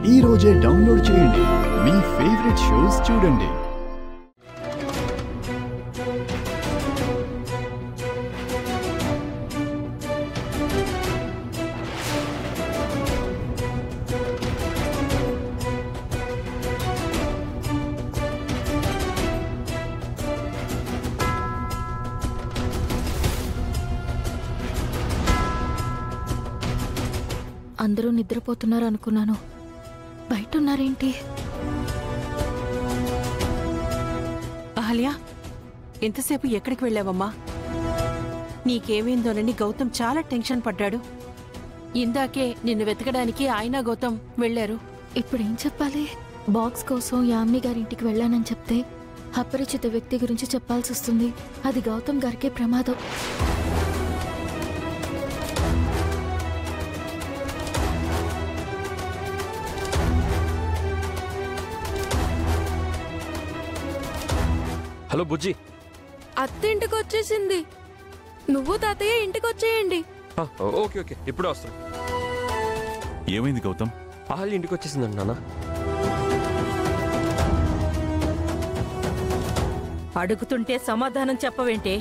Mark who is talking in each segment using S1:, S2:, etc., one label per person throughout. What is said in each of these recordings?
S1: ఈ రోజే డౌన్లోడ్ చేయండి. మీ ఫేవరెట్ షోస్ చూడండి.
S2: అందరూ నిద్రపోతున్నారు అనుకున్నాను. బయట ఉన్నారేంటి?
S3: అహల్య, ఎంతసేపు ఎక్కడికి వెళ్ళావమ్మా? నీకేమైందోనని గౌతమ్ చాలా టెన్షన్ పడ్డాడు. ఇందాకే నిన్ను వెతకడానికి ఆయన గౌతమ్ వెళ్లారు.
S2: ఇప్పుడేం చెప్పాలి? బాక్స్ కోసం యామిని గారింటికి వెళ్ళానని చెప్తే అపరిచిత వ్యక్తి గురించి చెప్పాల్సి వస్తుంది. అది గౌతమ్ గారికే ప్రమాదం.
S4: హలో బుజ్జి,
S5: అత్త ఇంటికి వచ్చేసింది. నువ్వు తాతయ్య ఇంటికి వచ్చేయండి.
S4: ఓకే ఓకే, ఇప్పుడే వస్తాం.
S6: ఏమైంది గౌతమ్?
S4: అహల్య ఇంటికి వచ్చేసిందండి నాన్న.
S3: అడుగుతుంటే సమాధానం చెప్పవేంటే?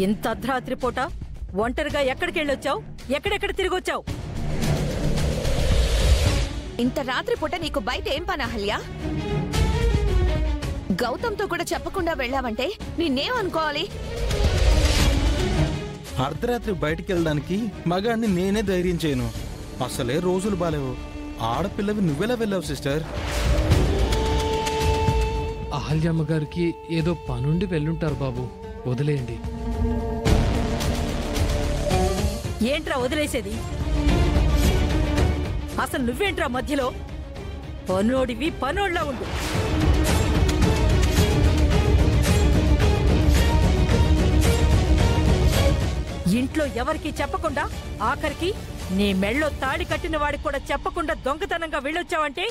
S3: ఇంత అర్ధరాత్రి పూట ఒంటరిగా ఎక్కడికి వెళ్ళొచ్చావు? ఎక్కడెక్కడ తిరిగొచ్చావు?
S7: ఇంత రాత్రి పూట నీకు బయట ఏం పని అహల్య? గౌతమ్తో కూడా చెప్పకుండా వెళ్ళావంటే నిన్నేమనుకోవాలి?
S8: అర్ధరాత్రి బయటికి వెళ్ళడానికి మగాడిని నేనే ధైర్యం చేయను. అసలే రోజులు బాలేవు. ఆడపిల్లవి నువ్వెలా వెళ్ళావు సిస్టర్?
S9: అహల్యమ్మ గారికి ఏదో పనుండి వెళ్ళుంటారు బాబు, వదిలేయండి.
S3: ఏంట్రా వదిలేసేది? అసలు నువ్వేంట్రా మధ్యలో? పనోడివి పనోళ్ళ ఉండు. ఇంట్లో ఎవరికి చెప్పకుండా, ఆఖరికి నీ మెళ్ళో తాడి కట్టిన వాడికి కూడా చెప్పకుండా దొంగతనంగా వెళ్ళొచ్చావంటే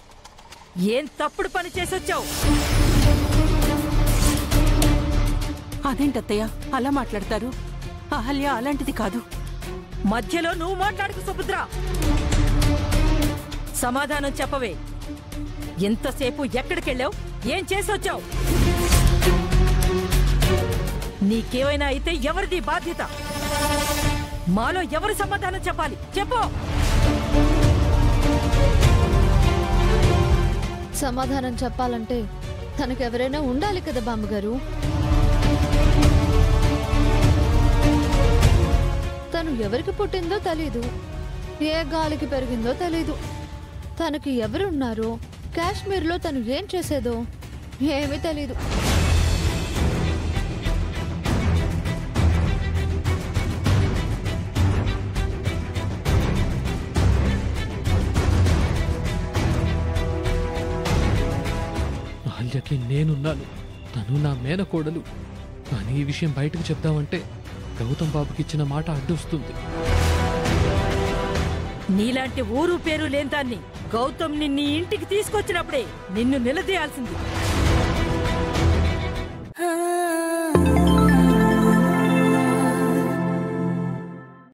S3: ఏం తప్పుడు పని చేసొచ్చావు? అదేంటత్తయ్య అలా మాట్లాడతారు? అహల్య అలాంటిది కాదు. మధ్యలో నువ్వు మాట్లాడుకు సుభద్ర. సమాధానం చెప్పవే. ఎంతసేపు ఎక్కడికెళ్ళావు? ఏం చేసొచ్చావు? నీకేమైనా అయితే ఎవరిది బాధ్యత? మాలో ఎవరు సమాధానం చెప్పాలి? చెప్పు.
S2: సమాధానం చెప్పాలంటే తనకెవరైనా ఉండాలి కదా బామ్మగారు. తను ఎవరికి పుట్టిందో తెలీదు, ఏ గాలికి పెరిగిందో తెలీదు. తనకి ఎవరున్నారో, కాశ్మీర్లో తను ఏం చేసేదో ఏమీ తెలీదు.
S9: అహల్యకి నేనున్నాను, తను నా మేనకోడలు. కానీ ఈ విషయం బయటకు చెప్దామంటే గౌతమ్ బాబుకి ఇచ్చిన మాట అడ్డొస్తుంది.
S3: నీలాంటి ఊరు పేరు లేని దాన్ని గౌతమ్ నిన్ను ఇంటికి తీసుకొచ్చినప్పుడే నిన్ను నిలదీయాల్సింది.